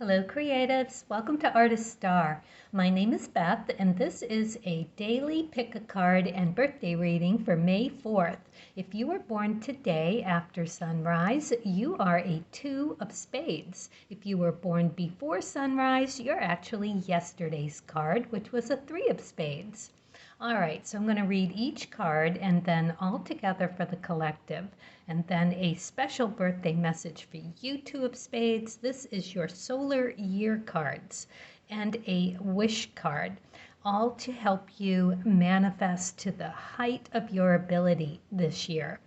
Hello creatives, welcome to Artist Star. My name is Beth and this is a daily pick a card and birthday reading for May 4th. If you were born today after sunrise, you are a 2 of spades. If you were born before sunrise, you're actually yesterday's card, which was a 3 of spades. All right, so I'm going to read each card and then all together for the collective. And then a special birthday message for you 2 of spades. This is your solar year cards and a wish card, all to help you manifest to the height of your ability this year.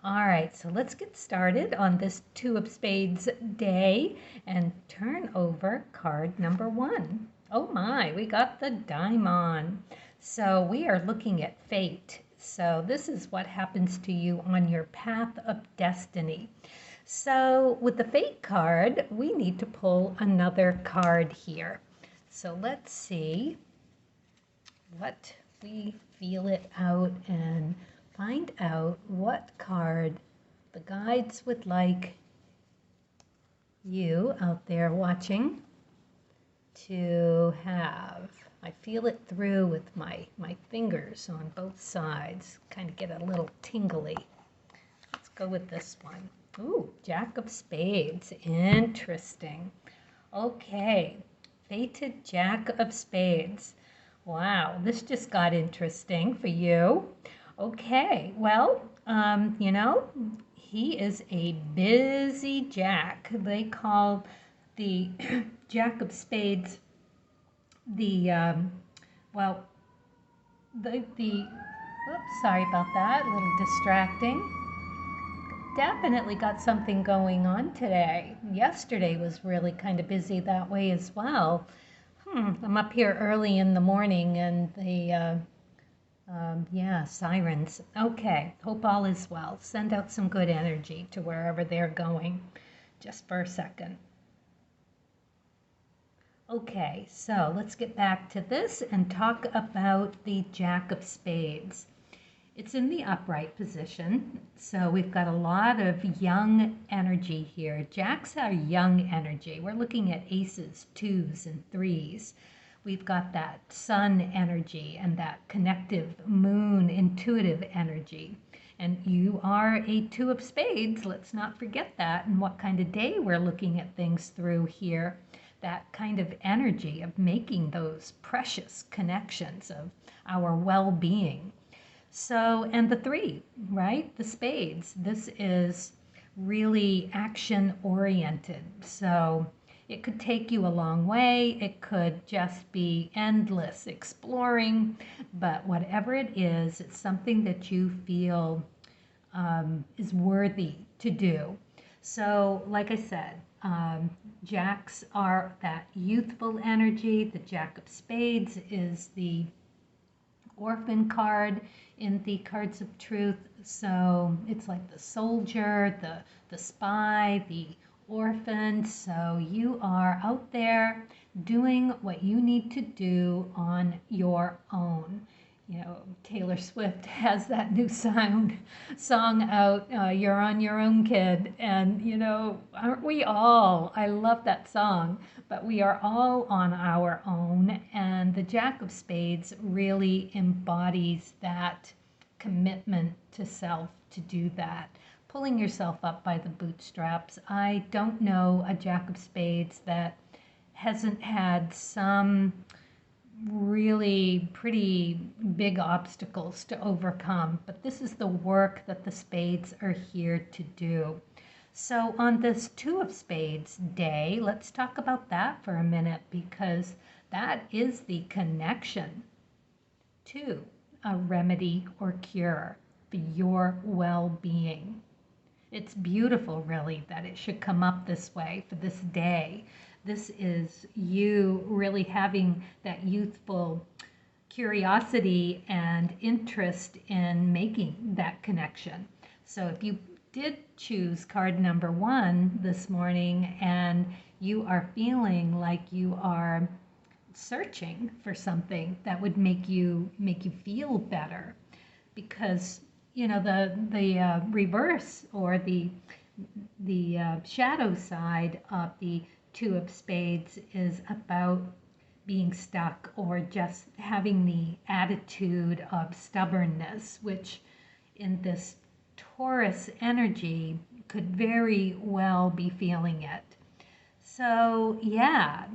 All right, so let's get started on this 2 of spades day and turn over card number 1. Oh my, we got the diamond. So we are looking at fate. So this is what happens to you on your path of destiny. So with the fate card, we need to pull another card here. So let's see what we feel it out and find out what card the guides would like you out there watching to have. I feel it through with my fingers on both sides, kind of get a little tingly. Let's go with this one. Ooh, Jack of Spades, interesting. Okay, fated Jack of Spades. Wow, this just got interesting for you. Okay, well, he is a busy Jack. They call the Jack of Spades oops, sorry about that, a little distracting. Definitely got something going on today. Yesterday was really kind of busy that way as well. I'm up here early in the morning and the, sirens. Okay, hope all is well. Send out some good energy to wherever they're going, just for a second. Okay, so let's get back to this and talk about the Jack of Spades. It's in the upright position, so we've got a lot of young energy here. Jacks are young energy. We're looking at aces, 2s, and 3s. We've got that sun energy and that connective moon intuitive energy. And you are a 2 of spades, let's not forget that, and what kind of day we're looking at things through here. That kind of energy of making those precious connections of our well-being. So, and the 3, right? The spades. This is really action-oriented. So it could take you a long way. It could just be endless exploring. But whatever it is, it's something that you feel is worthy to do. So, like I said, Jacks are that youthful energy. The Jack of Spades is the orphan card in the Cards of Truth. So it's like the soldier, the spy, the orphan. So you are out there doing what you need to do on your own. You know, Taylor Swift has that new song out, You're on Your Own, Kid. And, you know, aren't we all? I love that song. But we are all on our own. And the Jack of Spades really embodies that commitment to self to do that. Pulling yourself up by the bootstraps. I don't know a Jack of Spades that hasn't had some really pretty big obstacles to overcome, but this is the work that the spades are here to do. So on this 2 of spades day, let's talk about that for a minute, because that is the connection to a remedy or cure for your well-being. It's beautiful, really, that it should come up this way for this day. This is you really having that youthful curiosity and interest in making that connection. So if you did choose card number 1 this morning and you are feeling like you are searching for something that would make you feel better, because you know the reverse or the shadow side of the Two of Spades is about being stuck or just having the attitude of stubbornness, which in this Taurus energy could very well be feeling it. So yeah,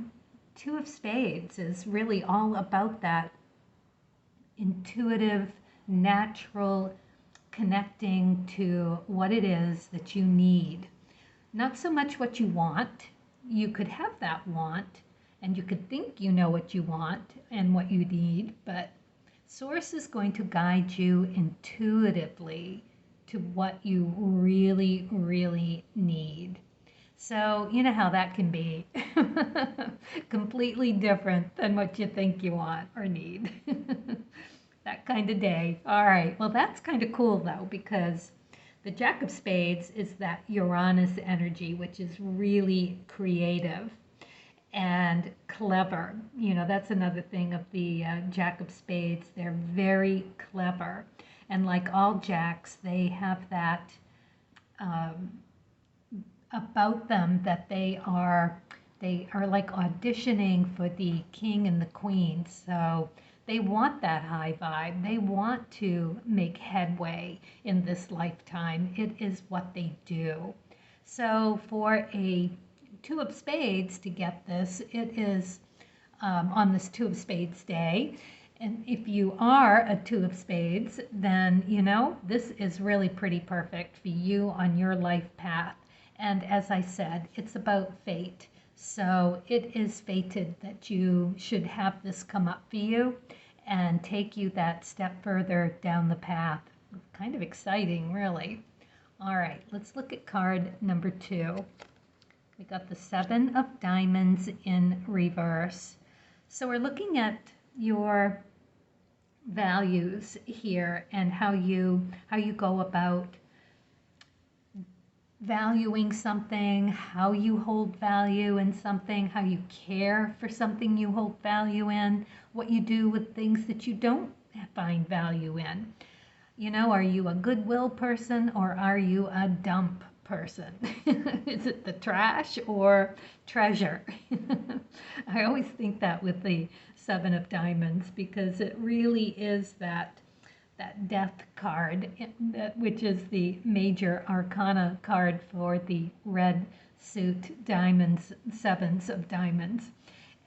Two of Spades is really all about that intuitive, natural connecting to what it is that you need. Not so much what you want. You could have that want, and you could think you know what you want and what you need, but Source is going to guide you intuitively to what you really, really need. So, you know how that can be completely different than what you think you want or need. That kind of day. All right. Well, that's kind of cool, though, because the Jack of Spades is that Uranus energy, which is really creative and clever. You know, that's another thing of the Jack of Spades. They're very clever. And like all Jacks, they have that about them that they are like auditioning for the king and the queen. So they want that high vibe. They want to make headway in this lifetime. It is what they do. So for a Two of Spades to get this, it is on this Two of Spades day. And if you are a Two of Spades, then, you know, this is really pretty perfect for you on your life path. And as I said, it's about fate. So it is fated that you should have this come up for you and take you that step further down the path. Kind of exciting, really. All right, let's look at card number 2. We got the Seven of Diamonds in reverse. So we're looking at your values here and how you go about valuing something, how you hold value in something, how you care for something you hold value in, what you do with things that you don't find value in. You know, are you a goodwill person or are you a dump person? Is it the trash or treasure? I always think that with the Seven of Diamonds, because it really is that death card, which is the major arcana card for the red suit diamonds, sevens of diamonds,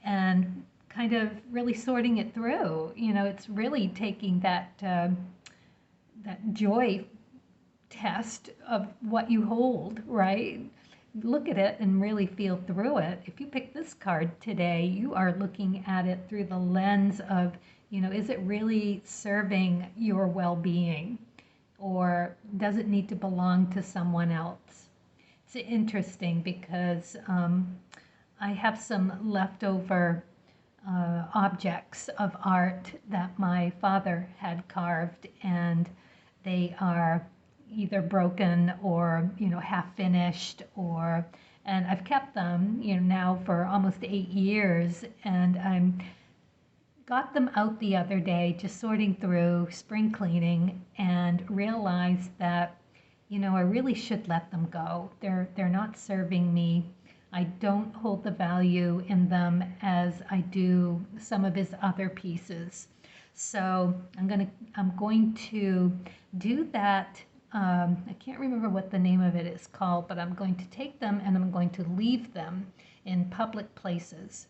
and kind of really sorting it through. You know, it's really taking that joy test of what you hold, right? Look at it and really feel through it. If you pick this card today, you are looking at it through the lens of, you know, is it really serving your well-being, or does it need to belong to someone else? It's interesting because I have some leftover objects of art that my father had carved, and they are either broken or, you know, half finished, or, and I've kept them, you know, now for almost 8 years, and I'm got them out the other day, just sorting through, spring cleaning, and realized that, you know, I really should let them go. They're not serving me. I don't hold the value in them as I do some of his other pieces. So I'm going to do that. I can't remember what the name of it is called, but I'm going to take them and I'm going to leave them in public places.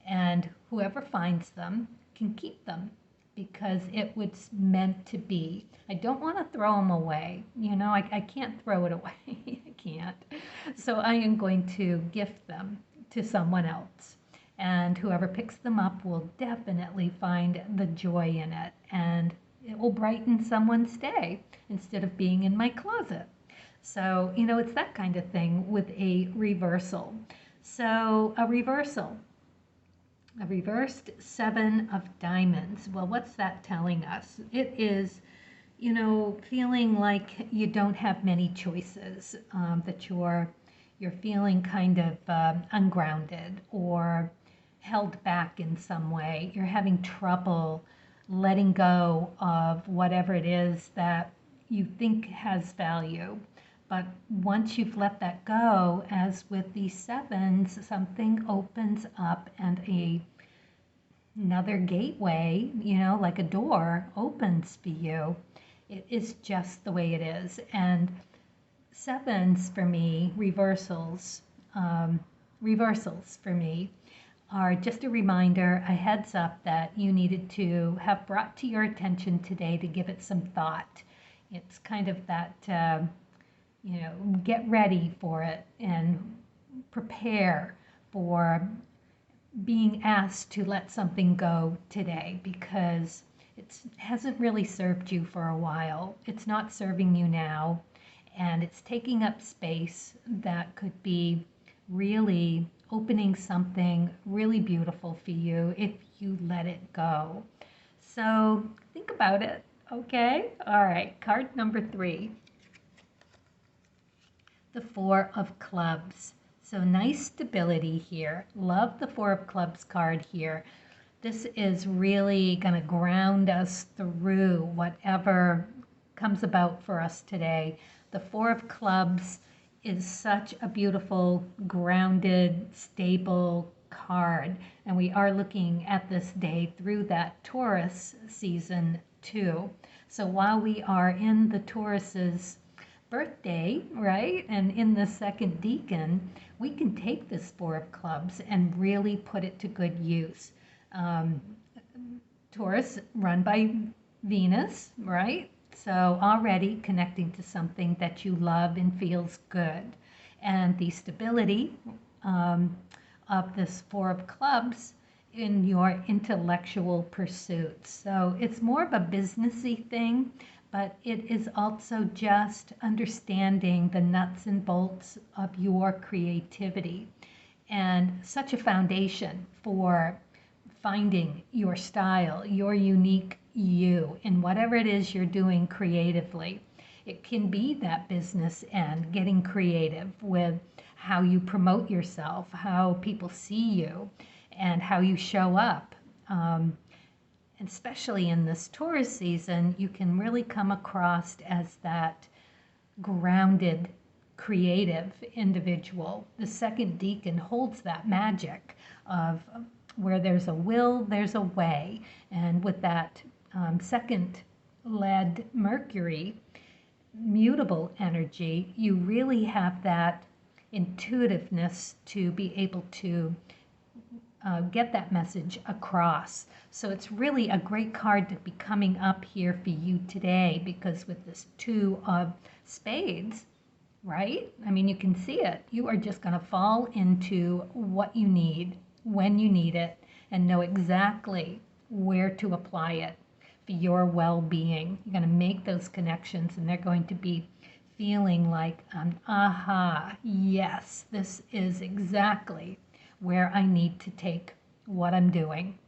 And whoever finds them can keep them because it was meant to be. I don't want to throw them away. You know, I can't throw it away. I can't. So I am going to gift them to someone else. And whoever picks them up will definitely find the joy in it. And it will brighten someone's day instead of being in my closet. So, you know, it's that kind of thing with a reversal. So a reversal. A reversed Seven of Diamonds. Well, what's that telling us? It is, you know, feeling like you don't have many choices, that you're feeling kind of ungrounded or held back in some way. You're having trouble letting go of whatever it is that you think has value, But once you've let that go, as with these sevens, something opens up and another gateway, like a door opens for you. It is just the way it is. And sevens for me, reversals for me are just a reminder, a heads up that you needed to have brought to your attention today to give it some thought. It's kind of that, get ready for it and prepare for being asked to let something go today, because it hasn't really served you for a while. It's not serving you now, and it's taking up space that could be really opening something really beautiful for you if you let it go. So think about it, okay? All right, card number 3. The 4 of Clubs. So nice stability here. Love the 4 of Clubs card here. This is really going to ground us through whatever comes about for us today. The 4 of Clubs is such a beautiful, grounded, stable card. And we are looking at this day through that Taurus season too. So while we are in the Taurus's birthday, right, and in the second decan, we can take this 4 of Clubs and really put it to good use. Taurus run by Venus, right? So already connecting to something that you love and feels good. And the stability of this 4 of Clubs in your intellectual pursuits. So it's more of a businessy thing, but it is also just understanding the nuts and bolts of your creativity, and such a foundation for finding your style, your unique you in whatever it is you're doing creatively. It can be that business end, getting creative with how you promote yourself, how people see you, and how you show up. Especially in this Taurus season, you can really come across as that grounded, creative individual. The second decan holds that magic of where there's a will, there's a way. And with that second led Mercury, mutable energy, you really have that intuitiveness to be able to get that message across. So it's really a great card to be coming up here for you today, because with this 2 of Spades, right? I mean, you can see it. You are just going to fall into what you need when you need it and know exactly where to apply it for your well-being. You're going to make those connections, and they're going to be feeling like, aha, yes, this is exactly where I need to take what I'm doing.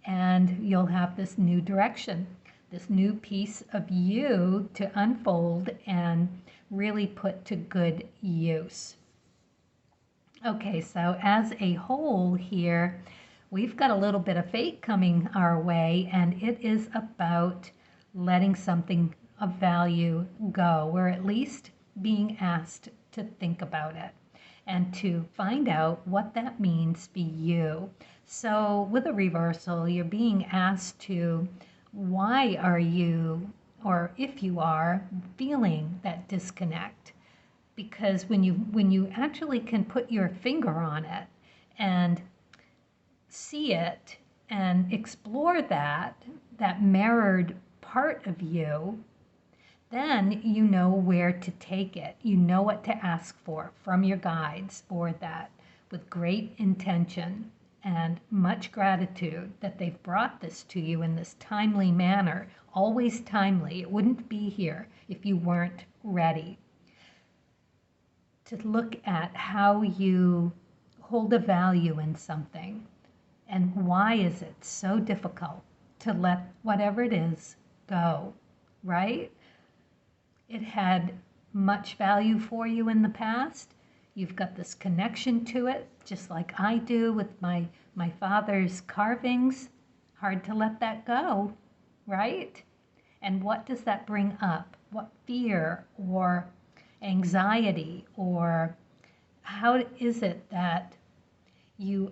And you'll have this new direction, this new piece of you to unfold and really put to good use. Okay, so as a whole here, we've got a little bit of fate coming our way, and it is about letting something of value go. We're at least being asked to think about it and to find out what that means for you. So with a reversal, you're being asked to, why are you, or if you are, feeling that disconnect? Because when you actually can put your finger on it and see it and explore that mirrored part of you, then you know where to take it. You know what to ask for from your guides for that, with great intention and much gratitude that they've brought this to you in this timely manner. Always timely. It wouldn't be here if you weren't ready to look at how you hold a value in something, and why is it so difficult to let whatever it is go, right? It had much value for you in the past. You've got this connection to it, just like I do with my father's carvings. Hard to let that go, right? And what does that bring up? What fear or anxiety, or how is it that you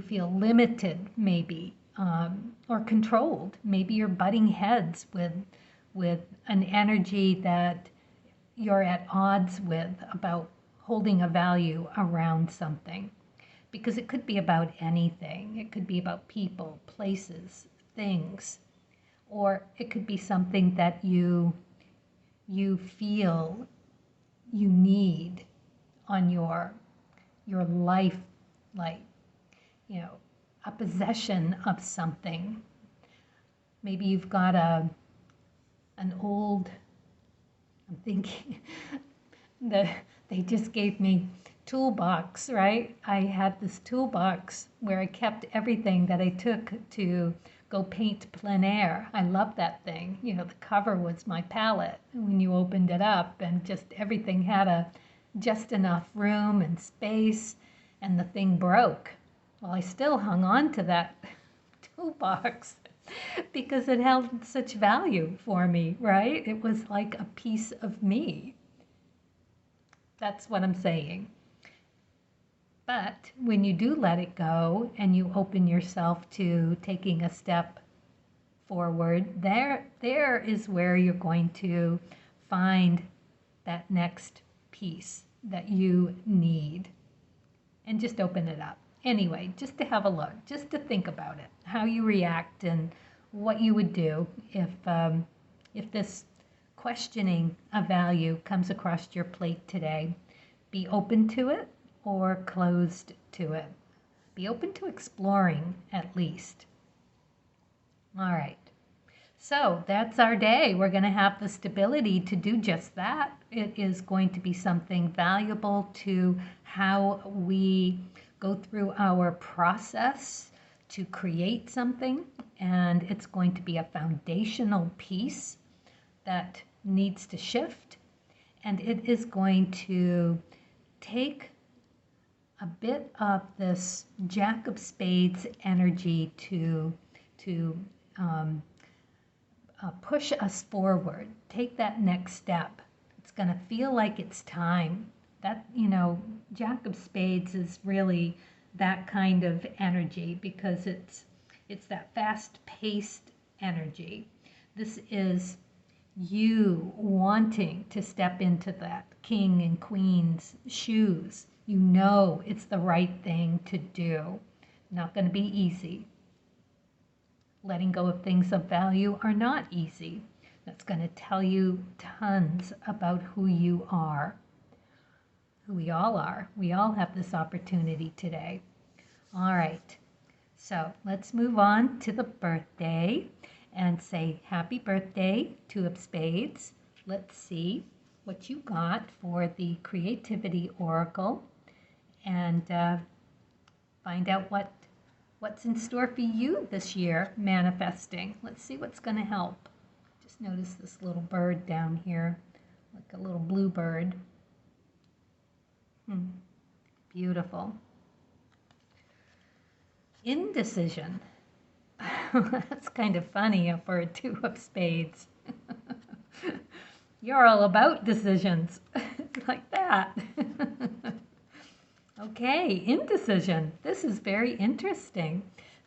feel limited, maybe, or controlled? Maybe you're butting heads with an energy that you're at odds with about holding a value around something. Because it could be about anything. It could be about people, places, things, or it could be something that you feel you need on your life, like, you know, a possession of something. Maybe you've got an old, I'm thinking that they just gave me toolbox, right? I had this toolbox where I kept everything that I took to go paint plein air. I love that thing. You know, the cover was my palette when you opened it up, and just everything had just enough room and space, and the thing broke. Well, I still hung on to that toolbox because it held such value for me, right? It was like a piece of me. That's what I'm saying. But when you do let it go and you open yourself to taking a step forward, there is where you're going to find that next piece that you need. And just open it up. Anyway, just to have a look, just to think about it, how you react and what you would do if this questioning of value comes across your plate today. Be open to it or closed to it. Be open to exploring, at least. All right. So that's our day. We're going to have the stability to do just that. It is going to be something valuable to how we go through our process to create something. And it's going to be a foundational piece that needs to shift. And it is going to take a bit of this Jack of Spades energy to push us forward, take that next step. It's going to feel like it's time. That, you know, Jack of Spades is really that kind of energy because it's that fast-paced energy. This is you wanting to step into that king and queen's shoes. You know it's the right thing to do. Not going to be easy. Letting go of things of value are not easy. That's going to tell you tons about who you are, who we all are. We all have this opportunity today. All right, so let's move on to the birthday and say happy birthday, Two of Spades. Let's see what you got for the Creativity Oracle and find out what's in store for you this year, manifesting. Let's see what's going to help. Just notice this little bird down here, like a little blue bird. Beautiful. Indecision. That's kind of funny for a Two of Spades. You're all about decisions. Like that. Okay, indecision. This is very interesting.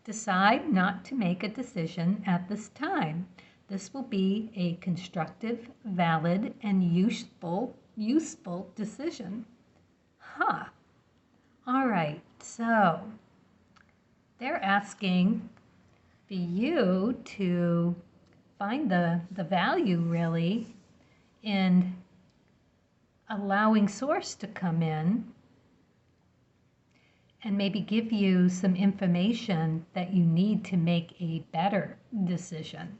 Decide not to make a decision at this time. This will be a constructive, valid, and useful decision. Huh. All right, so they're asking for you to find the value, really, in allowing Source to come in and maybe give you some information that you need to make a better decision.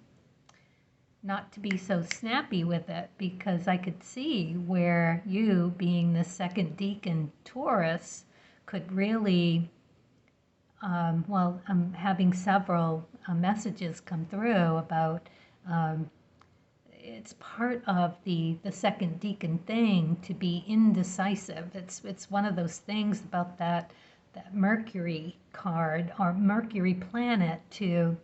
Not to be so snappy with it, because I could see where you, being the second deacon Taurus, could really, well, I'm having several messages come through about it's part of the second deacon thing to be indecisive. It's one of those things about that Mercury card or Mercury planet to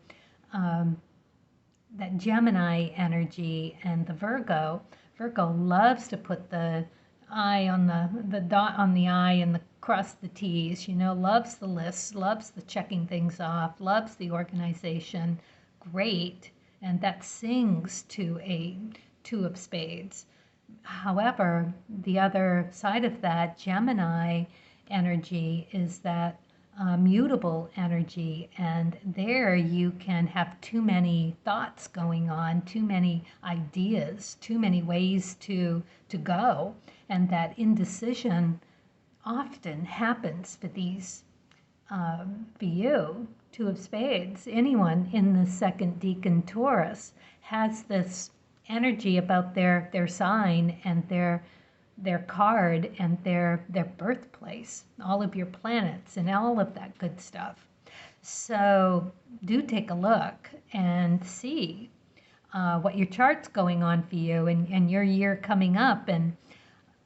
that Gemini energy and the Virgo. Virgo loves to put the I on the dot on the I and the cross the T's, you know, loves the lists, loves the checking things off, loves the organization. Great. And that sings to a two of spades. However, the other side of that Gemini energy is that mutable energy, and there you can have too many thoughts going on, too many ideas, too many ways to go, and that indecision often happens for these for you, two of spades. Anyone in the second decan Taurus has this energy about their sign and their card and their birthplace, all of your planets and all of that good stuff. So do take a look and see what your chart's going on for you and your year coming up, and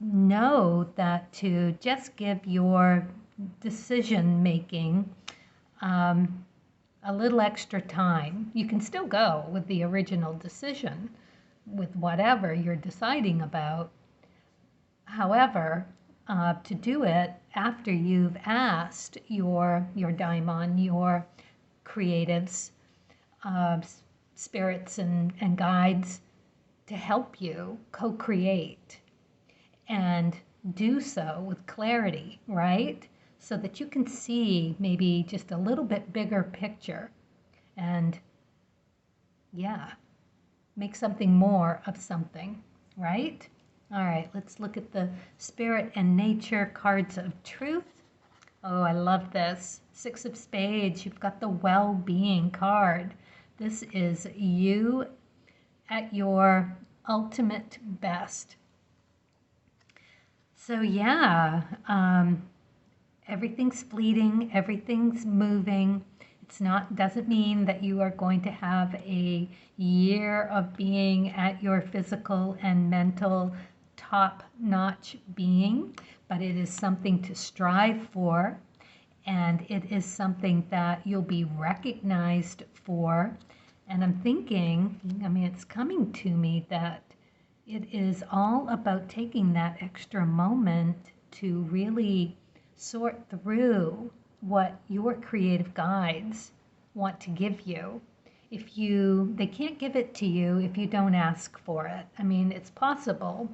know that to just give your decision making a little extra time. You can still go with the original decision with whatever you're deciding about. However, to do it after you've asked your daimon, your creatives, spirits and guides to help you co-create and do so with clarity, right? So that you can see maybe just a little bit bigger picture and, yeah, make something more of something, right? All right, let's look at the Spirit and Nature cards of truth. Oh, I love this. Six of Spades, you've got the well-being card. This is you at your ultimate best. So yeah, everything's fleeting, everything's moving. Doesn't mean that you are going to have a year of being at your physical and mental top-notch being, but it is something to strive for, and it is something that you'll be recognized for. And I'm thinking, I mean, it's coming to me that it is all about taking that extra moment to really sort through what your creative guides want to give you. They can't give it to you if you don't ask for it. I mean, it's possible,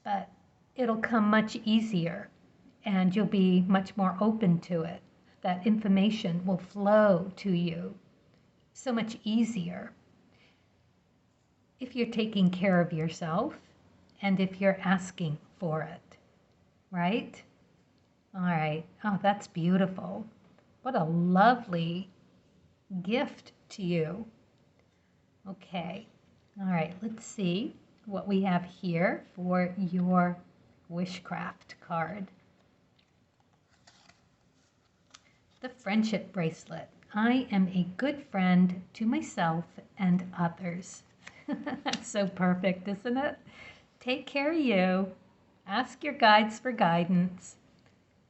but it'll come much easier and you'll be much more open to it. That information will flow to you so much easier if you're taking care of yourself and if you're asking for it, right? All right. Oh, that's beautiful. What a lovely gift to you. Okay. All right. Let's see what we have here for your Wishcraft card. The Friendship Bracelet. I am a good friend to myself and others. That's so perfect, isn't it? Take care of you. Ask your guides for guidance.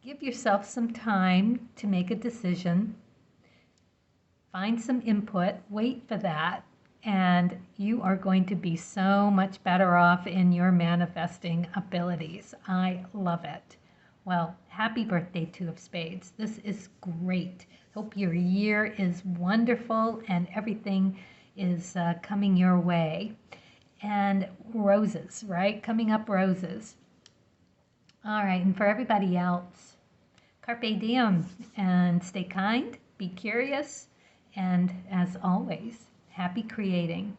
Give yourself some time to make a decision. Find some input. Wait for that. And you are going to be so much better off in your manifesting abilities. I love it. Well, happy birthday, Two of Spades. This is great. Hope your year is wonderful and everything is coming your way. And roses, right? Coming up roses. All right, and for everybody else, carpe diem and stay kind, be curious, and as always, happy creating.